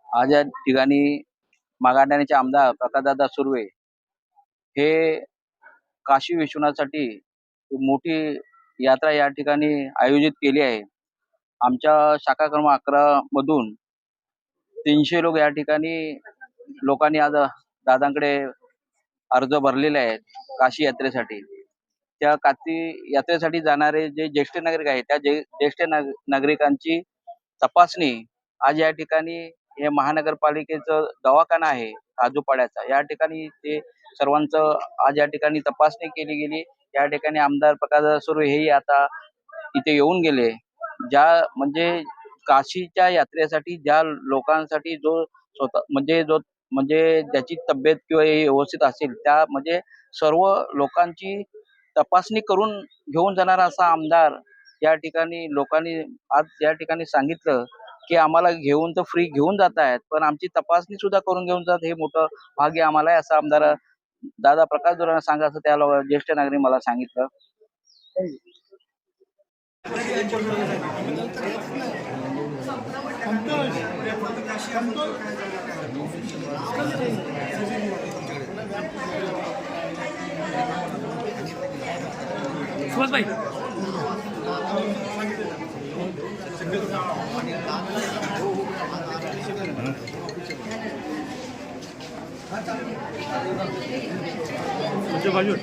आज या ठिकाणी मागाठाण्याचे आमदार प्रतापदादा सुर्वे हे काशी विश्वनाथसाठी मोठी यात्रा या ठिकाणी आयोजित केली आहे। आमच्या शाखा क्रमांक 11 मधून 300 लोक या ठिकाणी लोकांनी आज दादांकडे अर्ज भरलेले आहेत काशी यात्रेसाठी। त्या काशी यात्रेसाठी जाणारे जे ज्येष्ठ नागरिक आहेत त्या ज्येष्ठ नागरिकांची तपासणी आज या ठिकाणी हे महानगरपालिकेचं दवाखाना आहे काजूपाड्याचा, या ठिकाणी ते सर्वांचं आज या ठिकाणी तपासणी केली गेली। या ठिकाणी आमदार प्रकाशदादा सुर्वे हे आता इथे येऊन गेले। ज्या म्हणजे काशीच्या यात्रेसाठी ज्या लोकांसाठी जो स्वतः म्हणजे ज्याची तब्येत किंवा व्यवस्थित असेल त्या म्हणजे सर्व लोकांची तपासणी करून घेऊन जाणारा असा आमदार या ठिकाणी लोकांनी आज या ठिकाणी सांगितलं की आम्हाला घेऊन तर फ्री घेऊन जात आहेत, पण आमची तपासणी सुद्धा करून घेऊन जात, हे मोठं भाग्य आम्हाला आहे असं आमदार दादा प्रकाशदादा सांगा असं त्या ज्येष्ठ नागरिक मला सांगितलं। सुभाष भाई बाजू